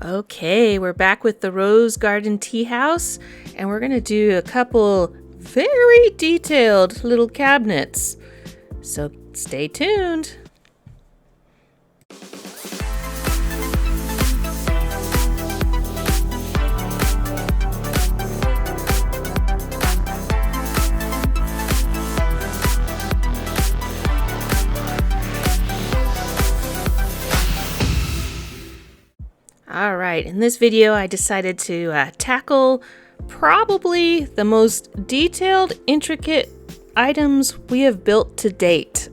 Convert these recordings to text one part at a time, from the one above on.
Okay, we're back with the Rose Garden Tea House, and we're going to do a couple very detailed little cabinets. So stay tuned. All right, in this video I decided to tackle probably the most detailed, intricate items we have built to date.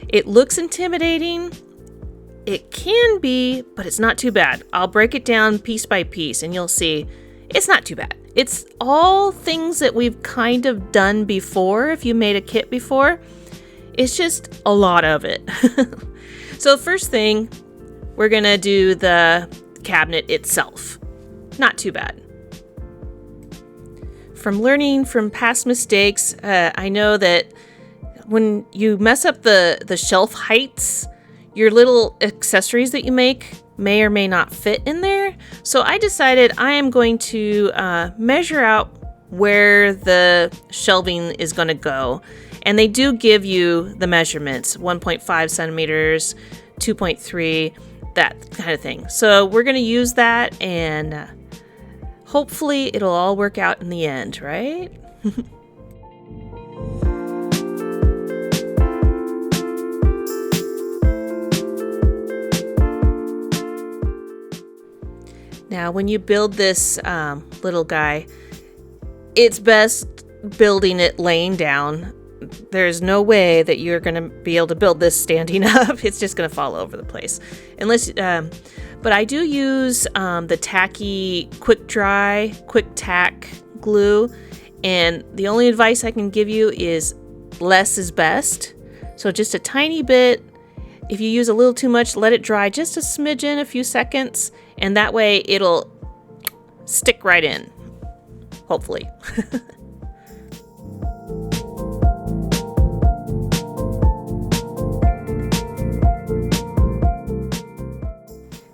It looks intimidating. It can be, but it's not too bad. I'll break it down piece by piece and you'll see it's not too bad. It's all things that we've kind of done before if you made a kit before. It's just a lot of it. So the first thing, we're gonna do the cabinet itself. Not too bad. From learning from past mistakes, I know that when you mess up the shelf heights, your little accessories that you make may or may not fit in there. So I decided I am going to measure out where the shelving is gonna go. And they do give you the measurements, 1.5 centimeters, 2.3, that kind of thing. So we're going to use that and hopefully it'll all work out in the end, right? Now, when you build this little guy, it's best building it laying down. There's no way that you're going to be able to build this standing up. It's just going to fall over the place. Unless, but I do use the tacky quick dry, quick tack glue. And the only advice I can give you is less is best. So just a tiny bit. If you use a little too much, let it dry just a smidgen, a few seconds. And that way it'll stick right in. Hopefully.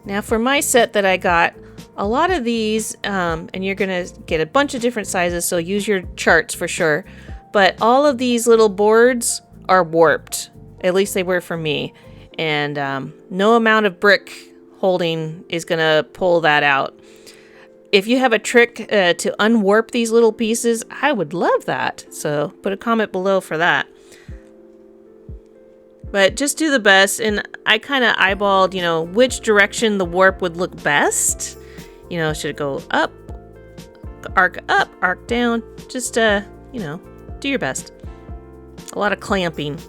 Now for my set that I got, a lot of these, and you're gonna get a bunch of different sizes, so use your charts for sure, but all of these little boards are warped. At least they were for me. And no amount of brick holding is gonna pull that out. If you have a trick to unwarp these little pieces, I would love that. So put a comment below for that. But just do the best, and I kind of eyeballed, which direction the warp would look best. Should it go up, arc down? Just, do your best. A lot of clamping.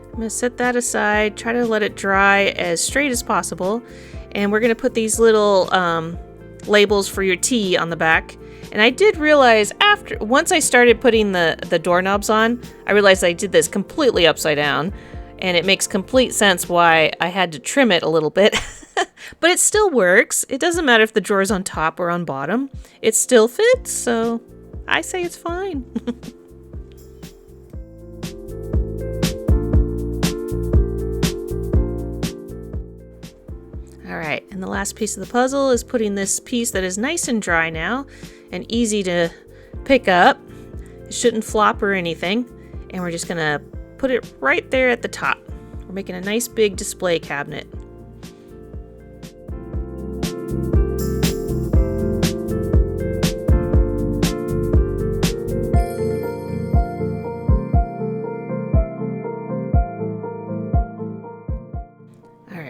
I'm going to set that aside, try to let it dry as straight as possible. And we're going to put these little labels for your tea on the back. And I did realize once I started putting the doorknobs on, I realized I did this completely upside down. And it makes complete sense why I had to trim it a little bit. But it still works. It doesn't matter if the drawer's on top or on bottom. It still fits, so I say it's fine. Alright, and the last piece of the puzzle is putting this piece that is nice and dry now and easy to pick up. It shouldn't flop or anything. And we're just going to put it right there at the top. We're making a nice big display cabinet.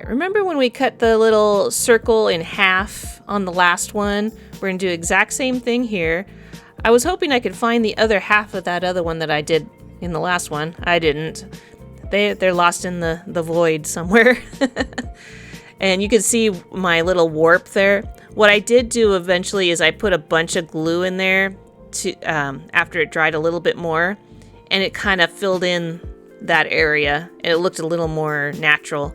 Remember when we cut the little circle in half on the last one? We're going to do the exact same thing here. I was hoping I could find the other half of that other one that I did in the last one. I didn't. They're lost in the void somewhere. And you can see my little warp there. What I did do eventually is I put a bunch of glue in there to after it dried a little bit more. And it kind of filled in that area. And it looked a little more natural.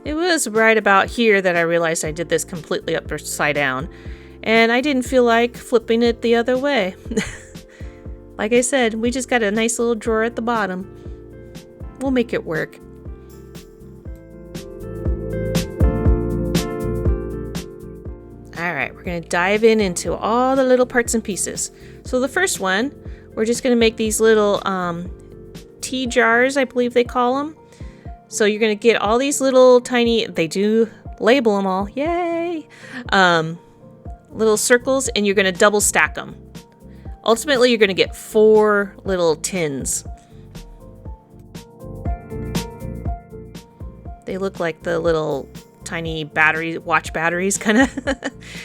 It was right about here that I realized I did this completely upside down, and I didn't feel like flipping it the other way. Like I said, we just got a nice little drawer at the bottom. We'll make it work. All right, we're gonna dive into all the little parts and pieces. So the first one, we're just gonna make these little tea jars, I believe they call them. So you're gonna get all these little tiny, they do label them all, yay! Little circles, and you're gonna double stack them. Ultimately, you're gonna get 4 little tins. They look like the little tiny watch batteries kind of.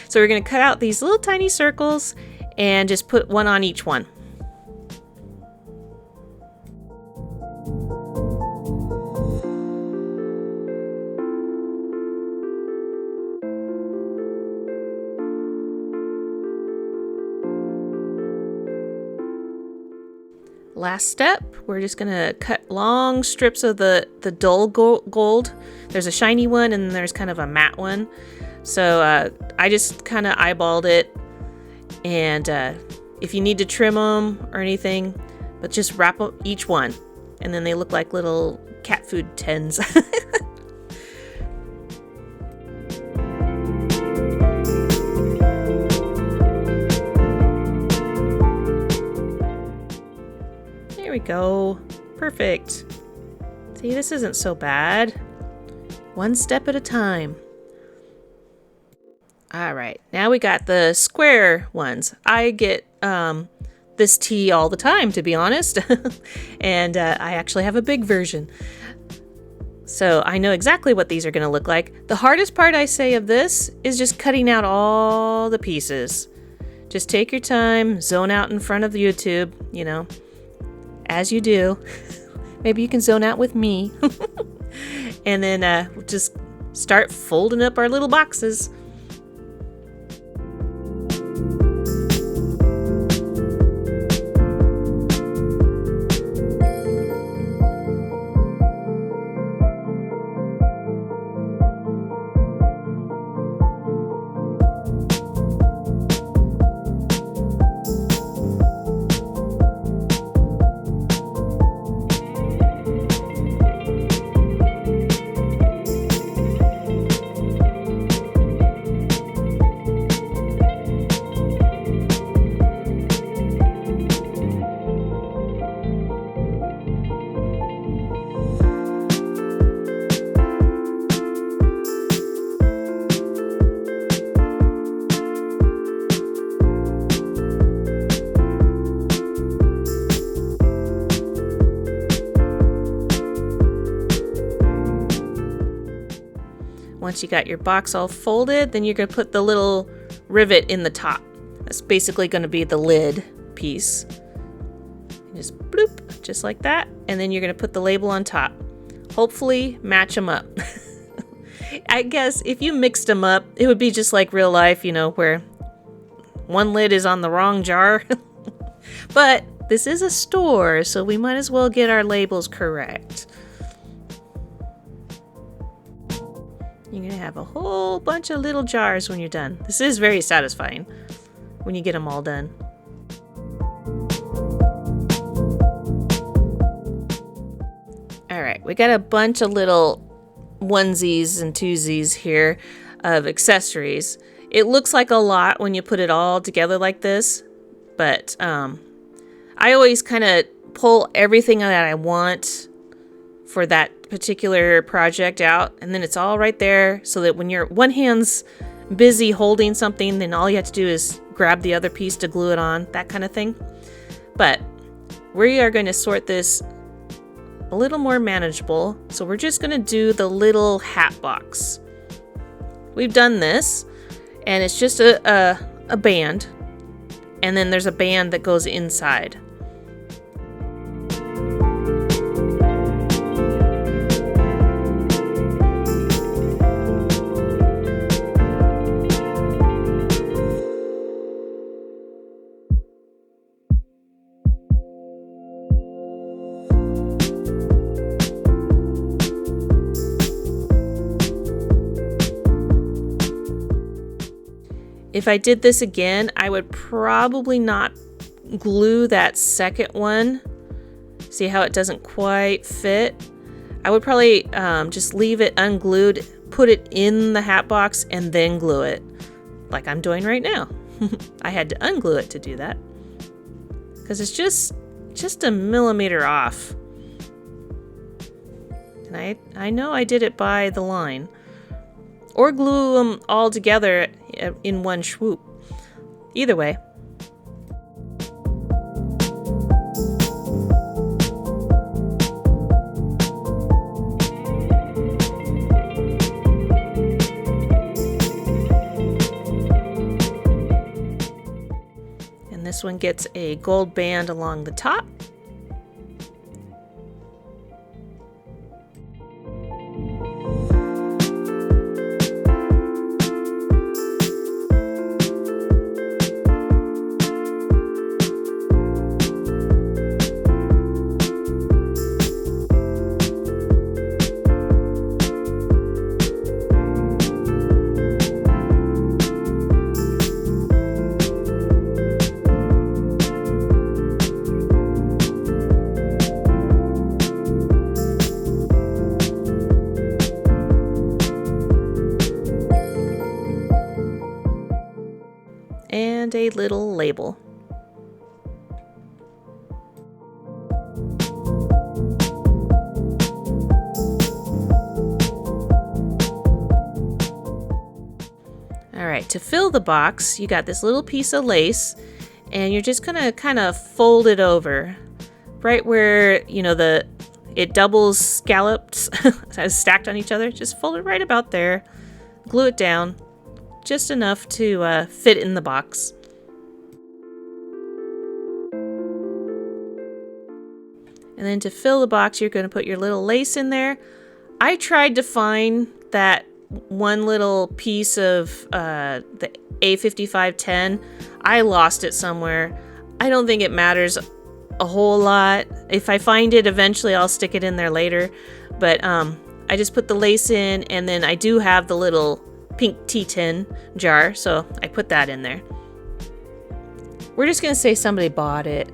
So we're going to cut out these little tiny circles and just put one on each one. Last step, we're just gonna cut long strips of the dull gold. There's a shiny one and there's kind of a matte one. So I just kind of eyeballed it, and if you need to trim them or anything, but just wrap up each one, and then they look like little cat food tins. There we go. Perfect. See, this isn't so bad. One step at a time. All right, now we got the square ones. I get this tea all the time, to be honest. And I actually have a big version. So I know exactly what these are going to look like. The hardest part, I say, of this is just cutting out all the pieces. Just take your time, zone out in front of the YouTube, you know, as you do. Maybe you can zone out with me. And then just start folding up our little boxes. Once you got your box all folded, then you're going to put the little rivet in the top. That's basically going to be the lid piece. Just bloop, just like that. And then you're going to put the label on top. Hopefully match them up. I guess if you mixed them up, it would be just like real life, you know, where one lid is on the wrong jar. But this is a store, so we might as well get our labels correct. You're going to have a whole bunch of little jars when you're done. This is very satisfying when you get them all done. All right, we got a bunch of little onesies and twosies here of accessories. It looks like a lot when you put it all together like this, but I always kind of pull everything that I want for that particular project out, and then it's all right there, so that when your one hand's busy holding something, then all you have to do is grab the other piece to glue it on, that kind of thing. But we are going to sort this a little more manageable, so we're just going to do the little hat box. We've done this, and it's just a band, and then there's a band that goes inside. If I did this again, I would probably not glue that second one. See how it doesn't quite fit? I would probably just leave it unglued, put it in the hat box, and then glue it like I'm doing right now. I had to unglue it to do that because it's just a millimeter off. And I know I did it by the line. Or glue them all together in one swoop. Either way. And this one gets a gold band along the top. And a little label. All right, to fill the box, you got this little piece of lace, and you're just gonna kind of fold it over right where, you know, it doubles scallops stacked on each other. Just fold it right about there, glue it down, just enough to fit in the box. And then to fill the box, you're going to put your little lace in there. I tried to find that one little piece of the A5510. I lost it somewhere. I don't think it matters a whole lot. If I find it eventually, I'll stick it in there later. But I just put the lace in, and then I do have the little pink tea tin jar, so I put that in there. We're just gonna say somebody bought it.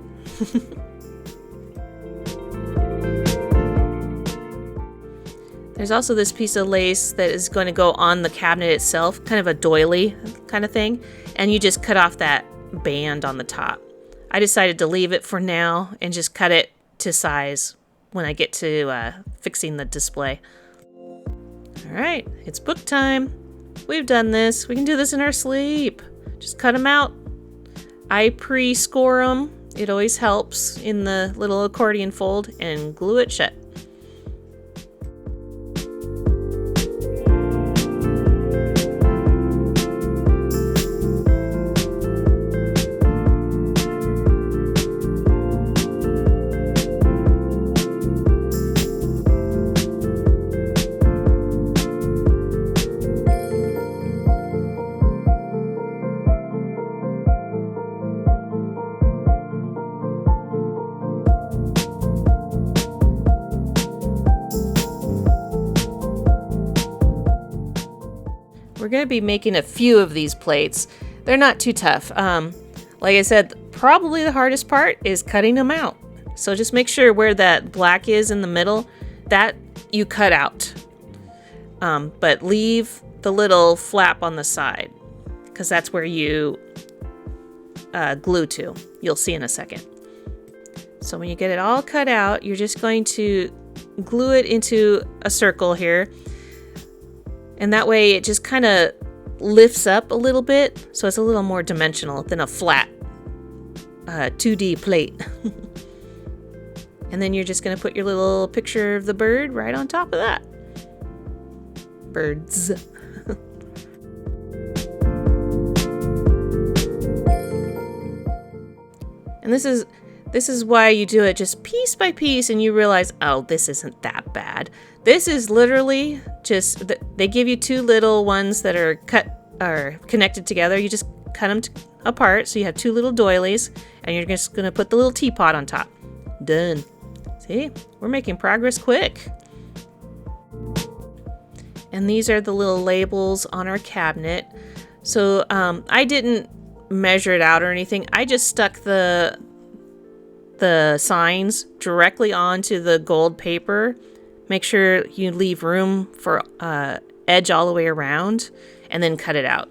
There's also this piece of lace that is going to go on the cabinet itself, kind of a doily kind of thing, and you just cut off that band on the top. I decided to leave it for now and just cut it to size when I get to fixing the display. All right, it's book time. We've done this. We can do this in our sleep. Just cut them out. I pre-score them. It always helps in the little accordion fold, and glue it shut. We're going to be making a few of these plates. They're not too tough. Like I said, probably the hardest part is cutting them out. So just make sure where that black is in the middle, that you cut out. But leave the little flap on the side, because that's where you glue to. You'll see in a second. So when you get it all cut out, you're just going to glue it into a circle here. And that way it just kind of lifts up a little bit, so it's a little more dimensional than a flat 2D plate. And then you're just going to put your little picture of the bird right on top of that. Birds. And this is why you do it just piece by piece, and you realize, oh, this isn't that bad. This is literally just, they give you two little ones that are connected together. You just cut them apart, so you have two little doilies, and you're just going to put the little teapot on top. Done. See, we're making progress quick. And these are the little labels on our cabinet. So I didn't measure it out or anything. I just stuck the signs directly onto the gold paper. Make sure you leave room for edge all the way around, and then cut it out.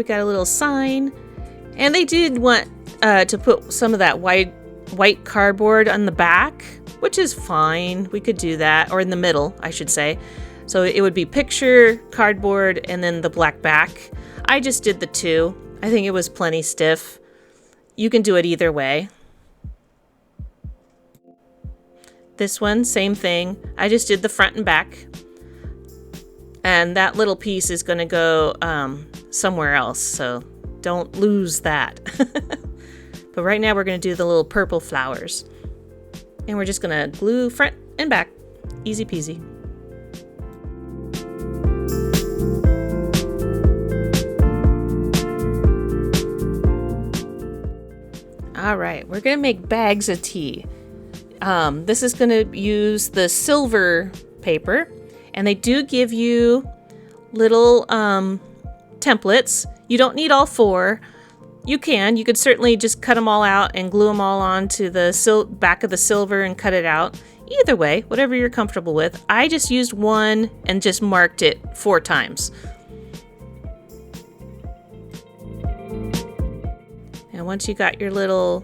we got a little sign. And they did want to put some of that white cardboard on the back, which is fine. We could do that, or in the middle, I should say. So it would be picture, cardboard, and then the black back. I just did the two. I think it was plenty stiff. You can do it either way. This one, same thing. I just did the front and back. And that little piece is going to go somewhere else, so don't lose that. But right now we're going to do the little purple flowers. And we're just going to glue front and back. Easy peasy. All right, we're going to make bags of tea. This is going to use the silver paper, and they do give you little templates. You don't need all 4. You could certainly just cut them all out and glue them all onto the back of the silver and cut it out. Either way, whatever you're comfortable with. I just used one and just marked it 4 times. And once you got your little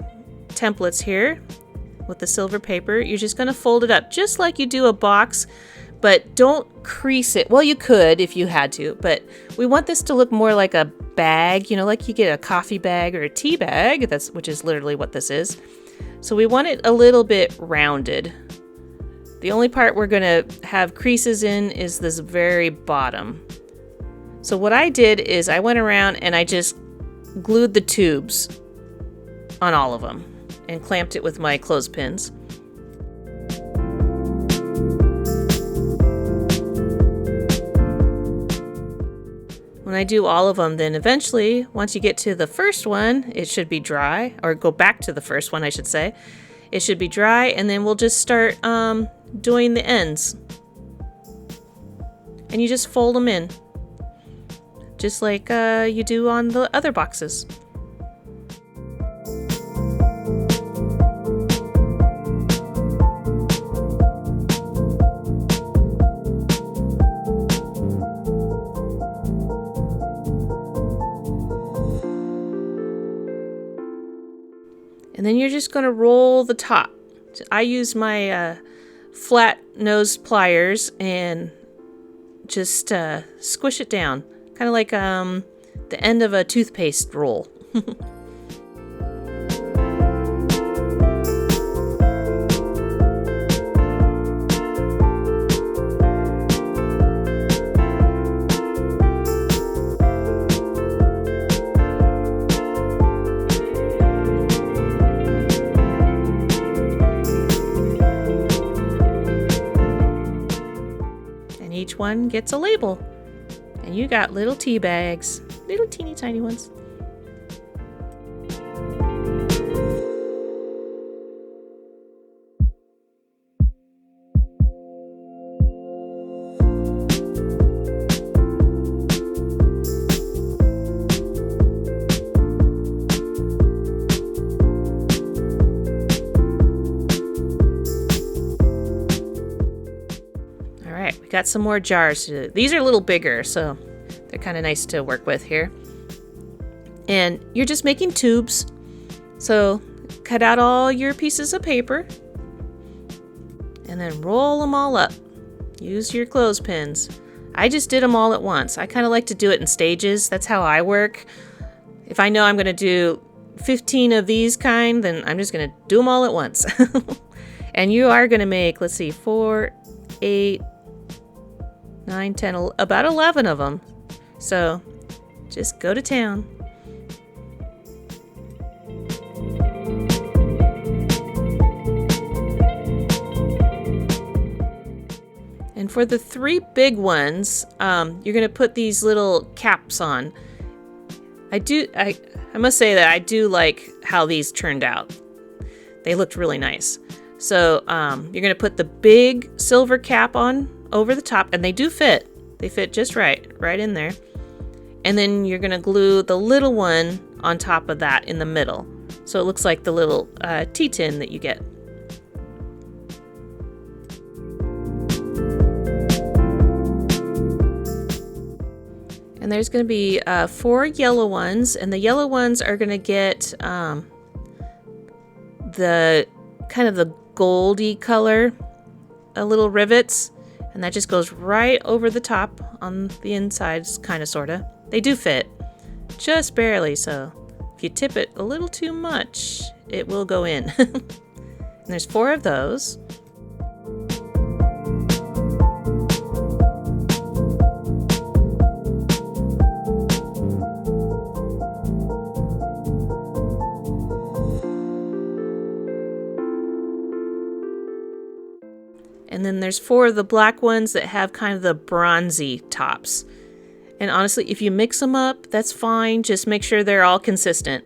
templates here with the silver paper, you're just going to fold it up just like you do a box, but don't crease it. Well, you could if you had to, but we want this to look more like a bag, like you get a coffee bag or a tea bag, which is literally what this is. So we want it a little bit rounded. The only part we're going to have creases in is this very bottom. So what I did is I went around and I just glued the tubes on all of them and clamped it with my clothespins. When I do all of them, then eventually, once you get to the first one, it should be dry, or go back to the first one, I should say. It should be dry, and then we'll just start doing the ends. And you just fold them in, just like you do on the other boxes. And then you're just going to roll the top. I use my flat nose pliers and just squish it down. Kind of like the end of a toothpaste roll. Each one gets a label, and you got little tea bags, little teeny tiny ones. Got some more jars. These are a little bigger, so they're kind of nice to work with here. And you're just making tubes. So cut out all your pieces of paper and then roll them all up. Use your clothespins. I just did them all at once. I kind of like to do it in stages. That's how I work. If I know I'm going to do 15 of these kind, then I'm just going to do them all at once. And you are going to make, let's see, 4, 8, 9, 10, about 11 of them. So just go to town. And for the 3 big ones, you're going to put these little caps on. I must say that I do like how these turned out. They looked really nice. So you're going to put the big silver cap on over the top, and they do fit. They fit just right in there. And then you're going to glue the little one on top of that in the middle. So it looks like the little tea tin that you get. And And there's going to be 4 yellow ones, and the yellow ones are going to get the kind of the goldy color, little rivets, and that just goes right over the top on the insides, kind of, sort of. They do fit, just barely, so if you tip it a little too much, it will go in. And there's 4 of those. And then there's 4 of the black ones that have kind of the bronzy tops. And honestly, if you mix them up, that's fine. Just make sure they're all consistent.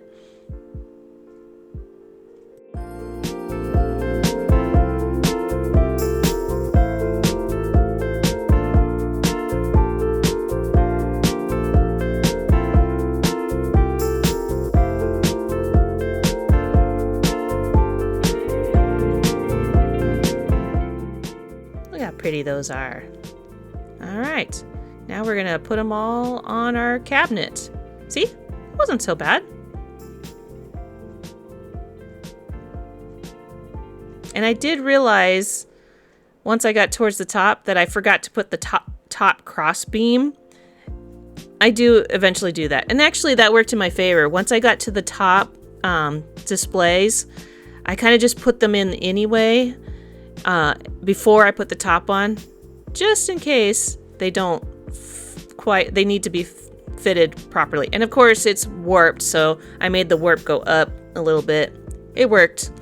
Look how pretty those are. All right. Now we're gonna put them all on our cabinet. See? Wasn't so bad. And I did realize once I got towards the top that I forgot to put the top cross beam. I do eventually do that. And actually that worked in my favor. Once I got to the top displays, I kind of just put them in anyway before I put the top on, just in case they don't they need to be fitted properly. And of course it's warped, so I made the warp go up a little bit. It worked.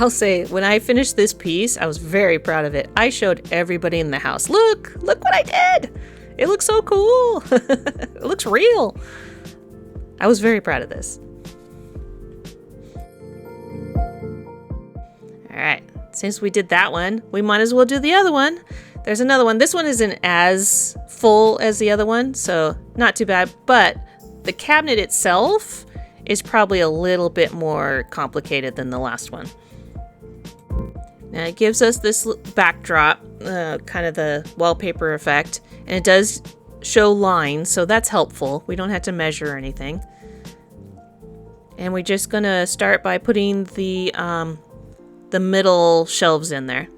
I'll say, when I finished this piece, I was very proud of it. I showed everybody in the house, look what I did. It looks so cool. It looks real. I was very proud of this. All right, since we did that one, we might as well do the other one. There's another one. This one isn't as full as the other one, so not too bad, but the cabinet itself is probably a little bit more complicated than the last one. Now it gives us this backdrop, kind of the wallpaper effect, and it does show lines, so that's helpful. We don't have to measure or anything. And we're just gonna start by putting the middle shelves in there.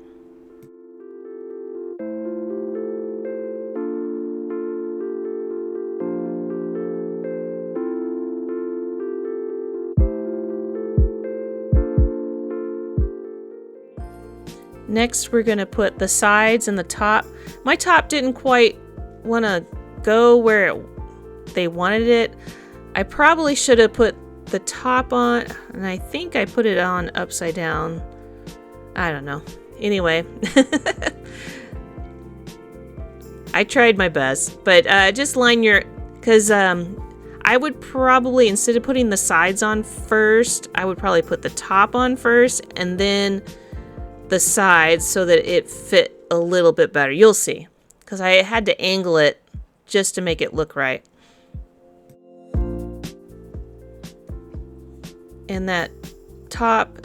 Next, we're going to put the sides and the top. My top didn't quite want to go where they wanted it. I probably should have put the top on, and I think I put it on upside down. I don't know. Anyway, I tried my best, but just line your, because I would probably, instead of putting the sides on first, I would probably put the top on first and then the sides so that it fit a little bit better. You'll see, because I had to angle it just to make it look right. And that top,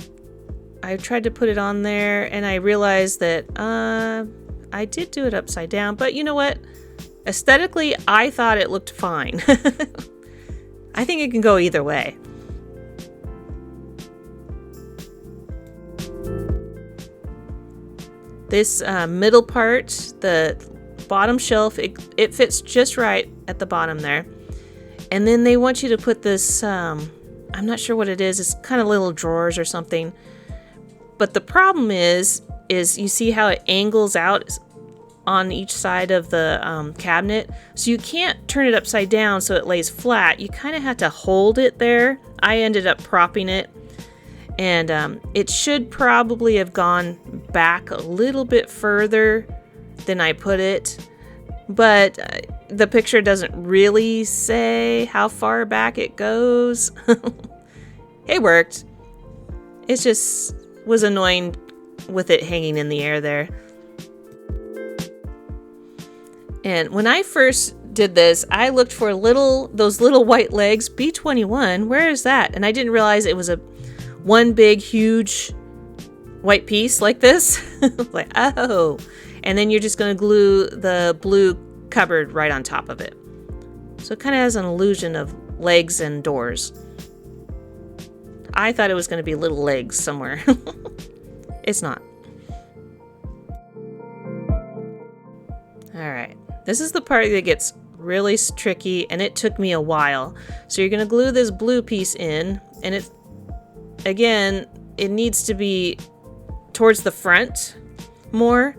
I tried to put it on there and I realized that I did do it upside down, but you know what? Aesthetically, I thought it looked fine. I think it can go either way. This middle part, the bottom shelf, it fits just right at the bottom there. And then they want you to put this, I'm not sure what it is. It's kind of little drawers or something. But the problem is you see how it angles out on each side of the cabinet. So you can't turn it upside down so it lays flat. You kind of have to hold it there. I ended up propping it. And it should probably have gone back a little bit further than I put it. But the picture doesn't really say how far back it goes. It worked. It just was annoying with it hanging in the air there. And when I first did this, I looked for those little white legs. B21, where is that? And I didn't realize it was one big huge white piece like this. Like, oh. And then you're just going to glue the blue cupboard right on top of it. So it kind of has an illusion of legs and doors. I thought it was going to be little legs somewhere. It's not. All right. This is the part that gets really tricky, and it took me a while. So you're going to glue this blue piece in, and it needs to be towards the front more.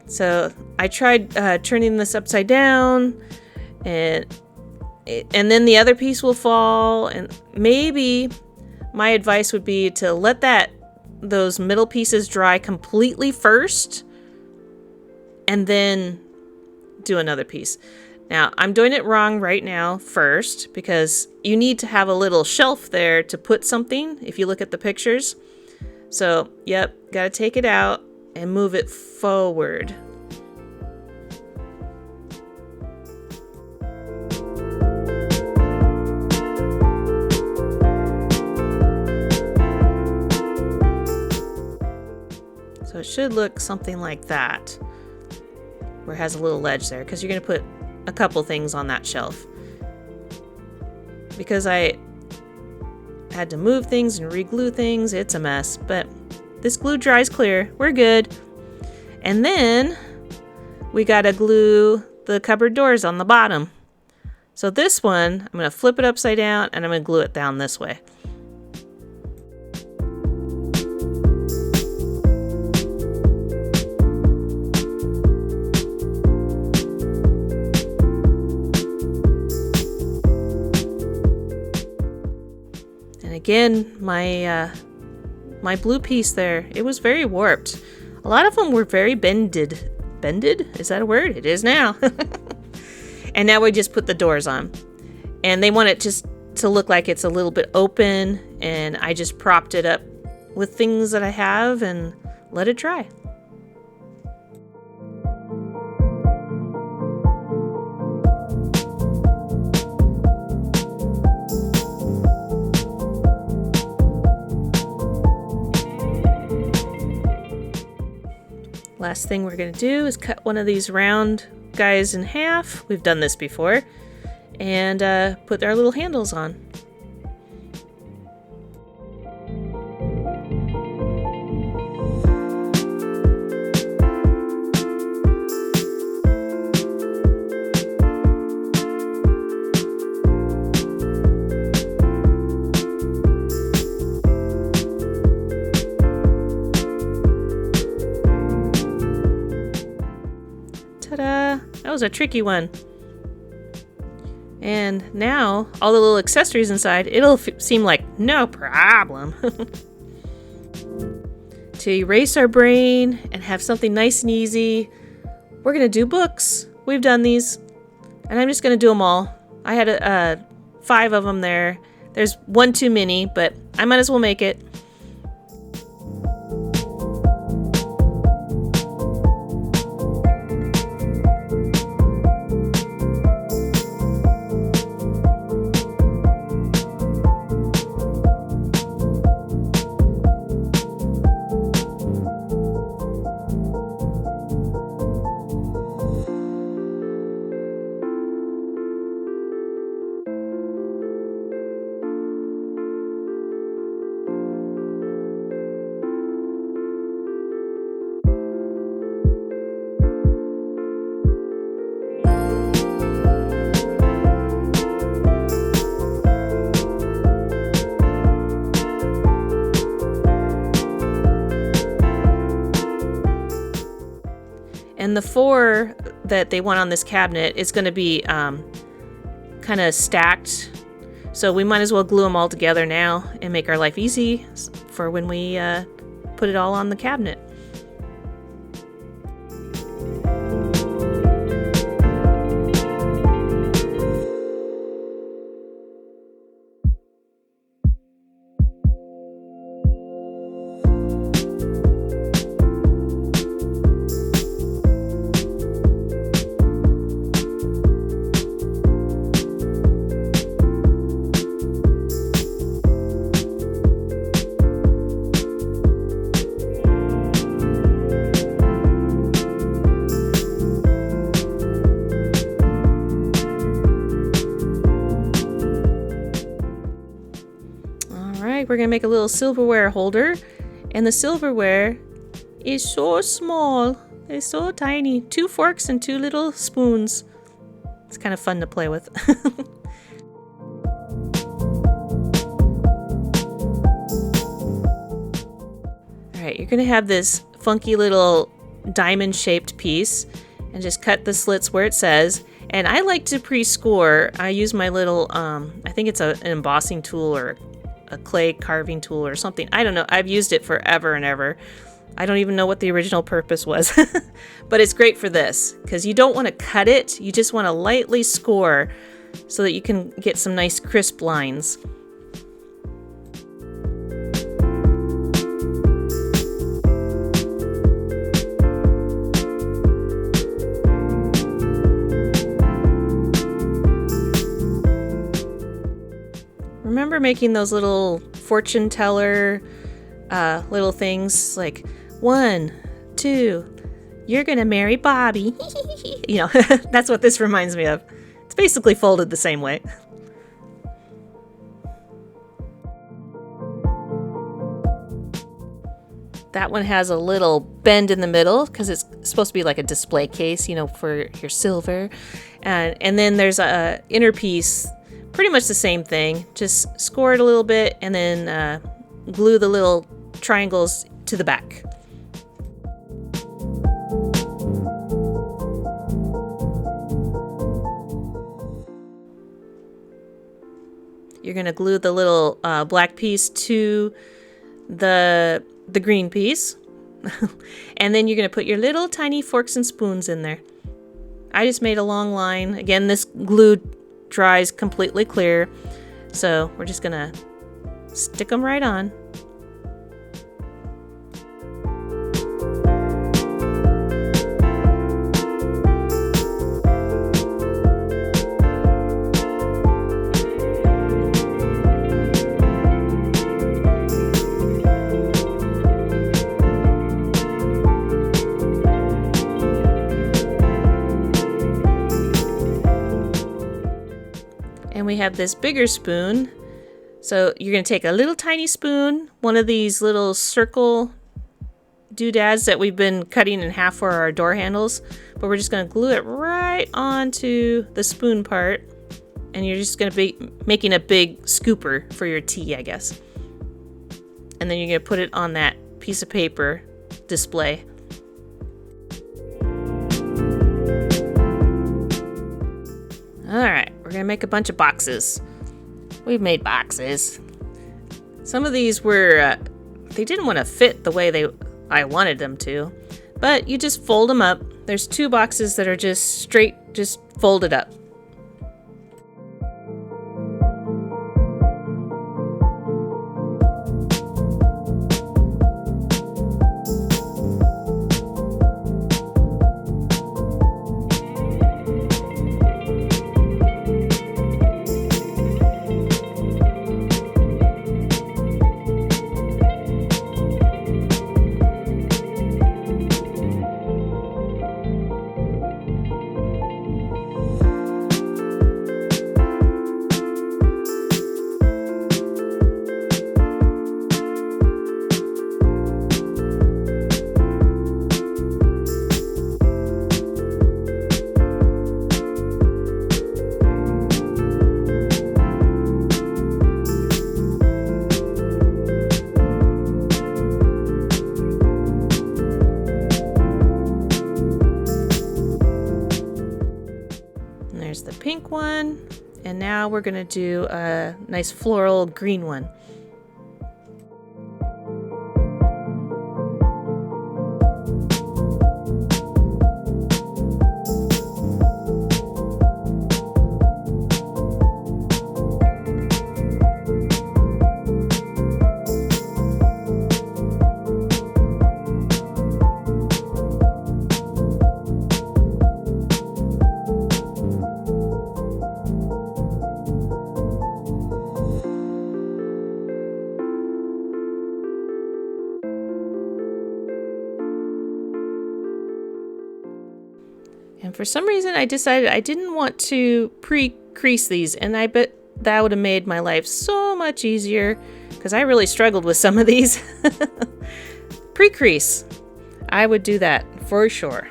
So I tried turning this upside down, and then the other piece will fall. And maybe my advice would be to let those middle pieces dry completely first, and then do another piece. Now, I'm doing it wrong right now first because you need to have a little shelf there to put something if you look at the pictures. So, yep, gotta take it out and move it forward. So it should look something like that, where it has a little ledge there, because you're going to put a couple things on that shelf. Because I had to move things and re-glue things, it's a mess, but this glue dries clear. We're good. And then we got to glue the cupboard doors on the bottom. So this one, I'm going to flip it upside down and I'm going to glue it down this way. Again, my my blue piece there. It was very warped. A lot of them were very bended. Bended? Is that a word? It is now. And now we just put the doors on. And they want it just to look like it's a little bit open, and I just propped it up with things that I have and let it dry. Last thing we're going to do is cut one of these round guys in half. We've done this before. And put our little handles on. Ta-da! That was a tricky one. And now, all the little accessories inside, it'll seem like no problem. To erase our brain and have something nice and easy, we're going to do books. We've done these, and I'm just going to do them all. I had 5 of them there. There's one too many, but I might as well make it. And the 4 that they want on this cabinet is going to be kind of stacked. So we might as well glue them all together now and make our life easy for when we put it all on the cabinet. We're going to make a little silverware holder, and the silverware is so small. It's so tiny. 2 forks and 2 little spoons. It's kind of fun to play with. Alright, you're going to have this funky little diamond shaped piece, and just cut the slits where it says. And I like to pre-score. I use my little, I think it's an embossing tool or a clay carving tool or something. I don't know. I've used it forever and ever. I don't even know what the original purpose was. But it's great for this because you don't want to cut it. You just want to lightly score so that you can get some nice crisp lines. Remember making those little fortune teller little things like 1, 2, you're gonna marry Bobby. You know, that's what this reminds me of. It's basically folded the same way. That one has a little bend in the middle because it's supposed to be like a display case, you know, for your silver. And then there's a inner piece, pretty much the same thing. Just score it a little bit and then glue the little triangles to the back. You're going to glue the little black piece to the green piece. And then you're going to put your little tiny forks and spoons in there. I just made a long line. Again, this glue dries completely clear. So we're just going to stick them right on. And we have this bigger spoon. So you're going to take a little tiny spoon, one of these little circle doodads that we've been cutting in half for our door handles, but we're just going to glue it right onto the spoon part. And you're just going to be making a big scooper for your tea, I guess. And then you're going to put it on that piece of paper display. Alright, we're going to make a bunch of boxes. We've made boxes. Some of these were, they didn't want to fit the way I wanted them to. But you just fold them up. There's 2 boxes that are just straight, just folded up. There's the pink one, and now we're going to do a nice floral green one. And for some reason I decided I didn't want to pre-crease these, and I bet that would have made my life so much easier because I really struggled with some of these. Pre-crease. I would do that for sure.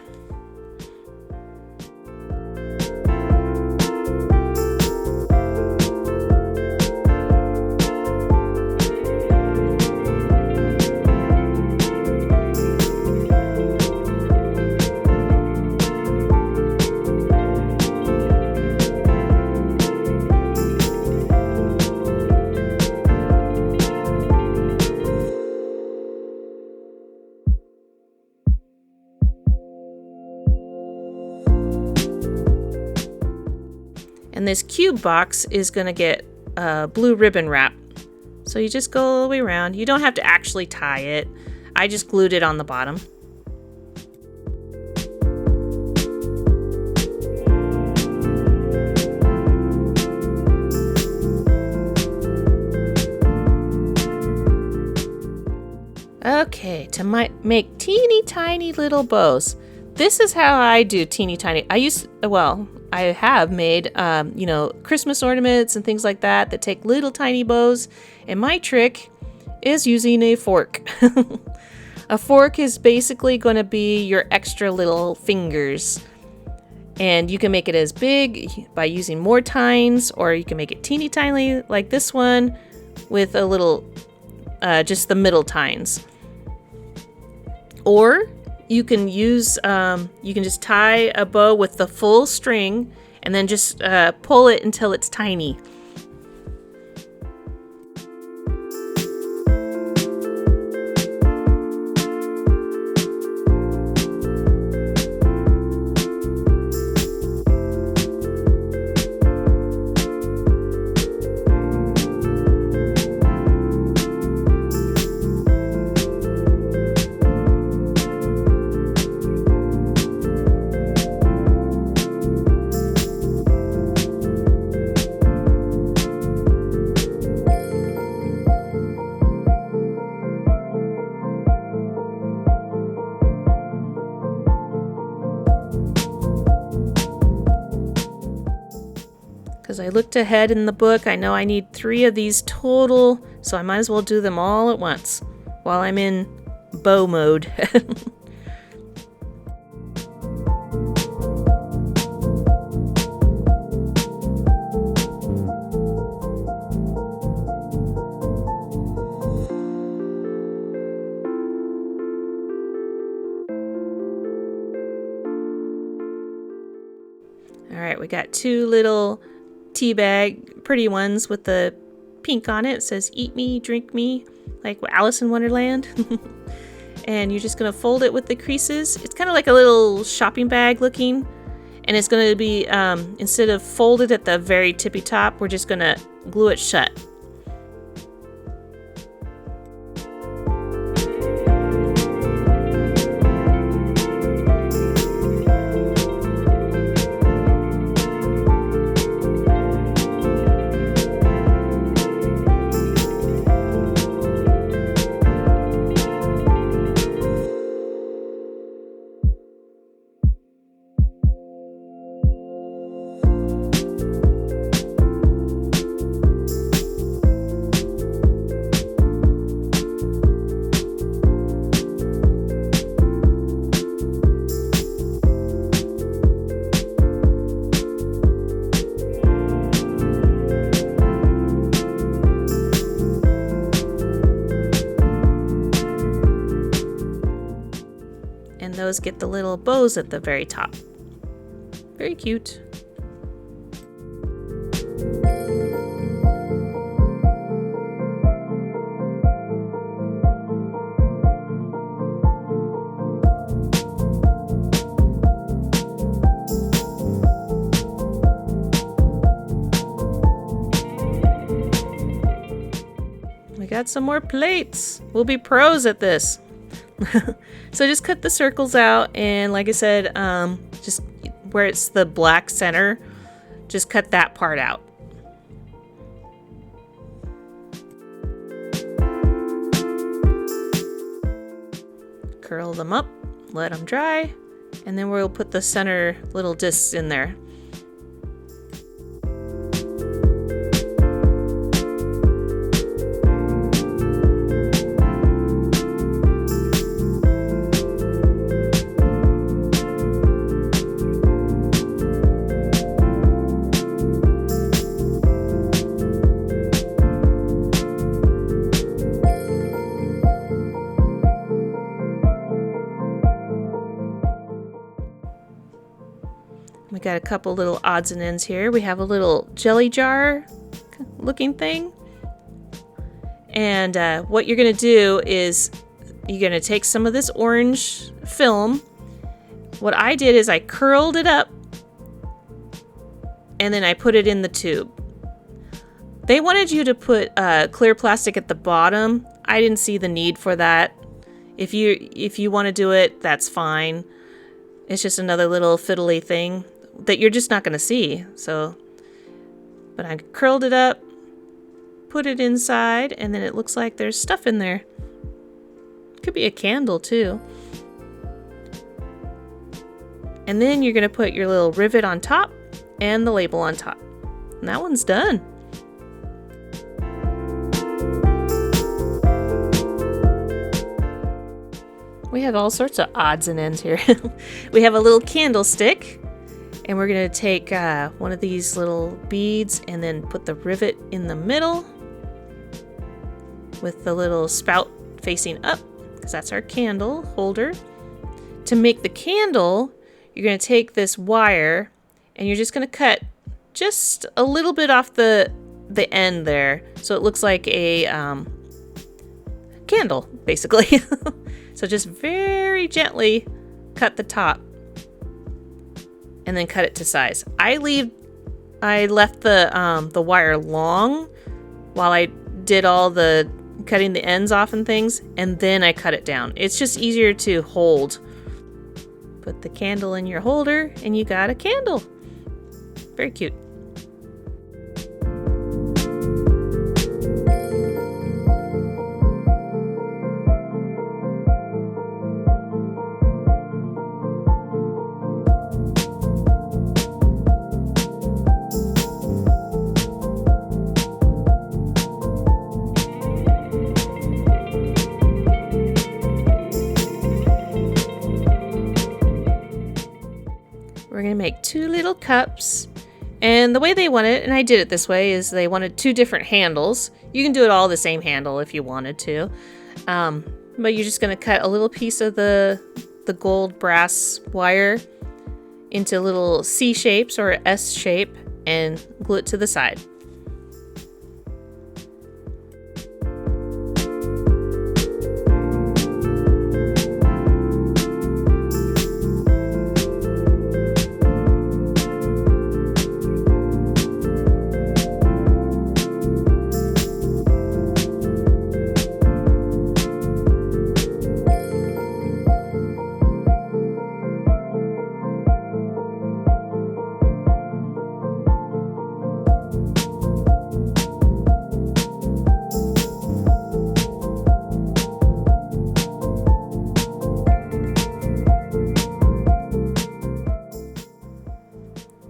And this cube box is going to get blue ribbon wrap. So you just go all the way around. You don't have to actually tie it. I just glued it on the bottom. Okay, to make teeny tiny little bows. This is how I do teeny tiny. I have made, Christmas ornaments and things like that that take little tiny bows. And my trick is using a fork. A fork is basically going to be your extra little fingers. And you can make it as big by using more tines, or you can make it teeny tiny like this one with a little, just the middle tines. Or you can use, you can just tie a bow with the full string and then just pull it until it's tiny. I looked ahead in the book. I know I need 3 of these total, so I might as well do them all at once while I'm in bow mode. Alright, we got 2 little tea bag, pretty ones with the pink on it. It says eat me, drink me, like Alice in Wonderland. And you're just going to fold it with the creases. It's kind of like a little shopping bag looking. And it's going to be, instead of folded at the very tippy top, we're just going to glue it shut. And those get the little bows at the very top. Very cute. We got some more plates. We'll be pros at this. So just cut the circles out, and like I said, just where it's the black center, just cut that part out. Curl them up, let them dry, and then we'll put the center little discs in there. We got a couple little odds and ends here. We have a little jelly jar looking thing. And what you're going to do is you're going to take some of this orange film. What I did is I curled it up and then I put it in the tube. They wanted you to put clear plastic at the bottom. I didn't see the need for that. If you want to do it, that's fine. It's just another little fiddly thing that you're just not going to see. So, but I curled it up, put it inside, and then it looks like there's stuff in there. Could be a candle too. And then you're going to put your little rivet on top and the label on top. And that one's done. We have all sorts of odds and ends here. We have a little candlestick, and we're going to take one of these little beads and then put the rivet in the middle with the little spout facing up, because that's our candle holder. To make the candle, you're going to take this wire and you're just going to cut just a little bit off the end there, so it looks like a candle, basically. So just very gently cut the top and then cut it to size. I left the wire long while I did all the cutting the ends off and things, and then I cut it down. It's just easier to hold. Put the candle in your holder and you got a candle. Very cute. we're going to make 2 little cups. And the way they want it, and I did it this way, is they wanted 2 different handles. You can do it all the same handle if you wanted to. But you're just going to cut a little piece of the gold brass wire into little C shapes or S shape and glue it to the side.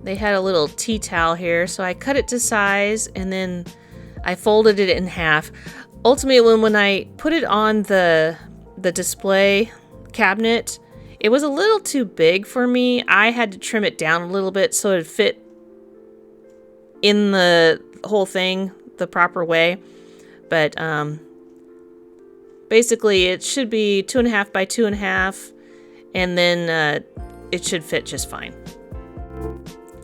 They had a little tea towel here, so I cut it to size and then I folded it in half. Ultimately, when I put it on the display cabinet, it was a little too big for me. I had to trim it down a little bit so it fit in the whole thing the proper way. But basically, it should be 2.5 by 2.5, and then it should fit just fine.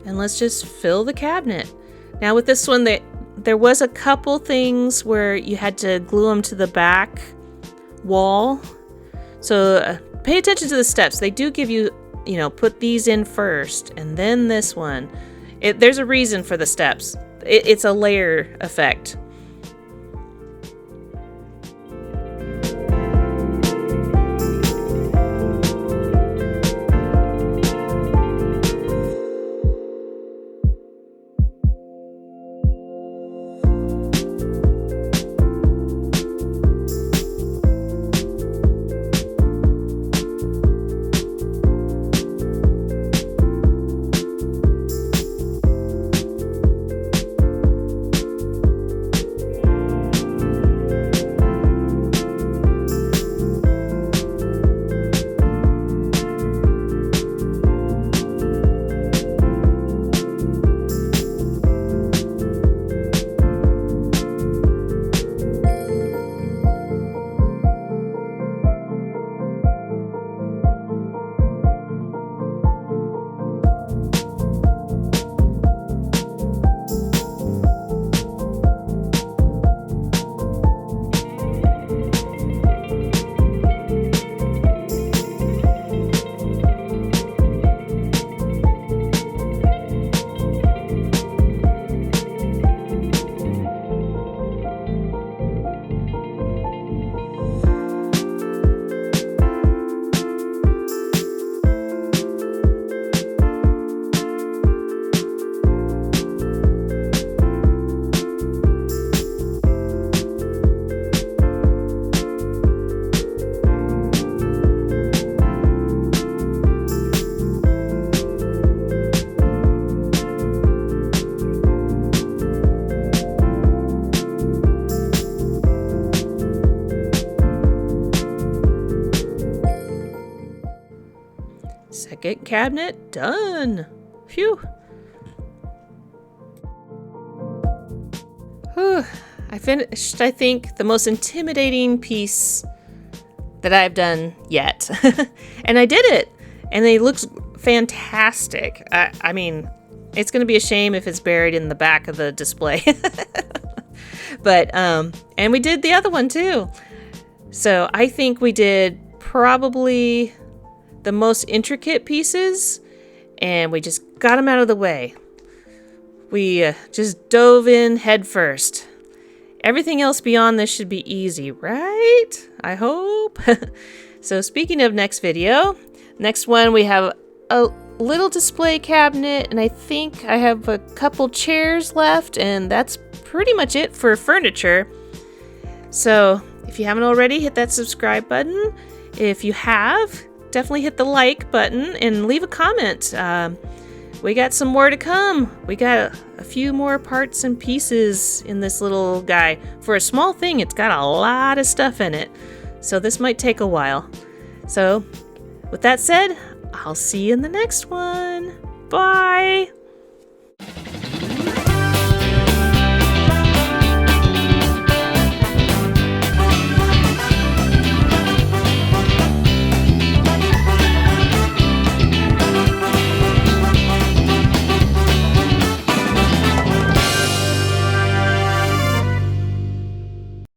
And let's just fill the cabinet. Now with this one, there was a couple things where you had to glue them to the back wall. So pay attention to the steps. They do give you, put these in first and then this one. There's a reason for the steps. It's a layer effect. Second cabinet done. Phew. Whew. I finished, I think, the most intimidating piece that I've done yet. And I did it. And it looks fantastic. I mean, it's going to be a shame if it's buried in the back of the display. But, and we did the other one too. So I think we did probably the most intricate pieces, and we just got them out of the way. We just dove in head first. Everything else beyond this should be easy, right? I hope. So speaking of next video, next one we have a little display cabinet, and I think I have a couple chairs left, and that's pretty much it for furniture. So if you haven't already, hit that subscribe button. If you have, definitely hit the like button and leave a comment. We got some more to come. We got a few more parts and pieces in this little guy. For a small thing, it's got a lot of stuff in it. So this might take a while. So with that said, I'll see you in the next one. Bye!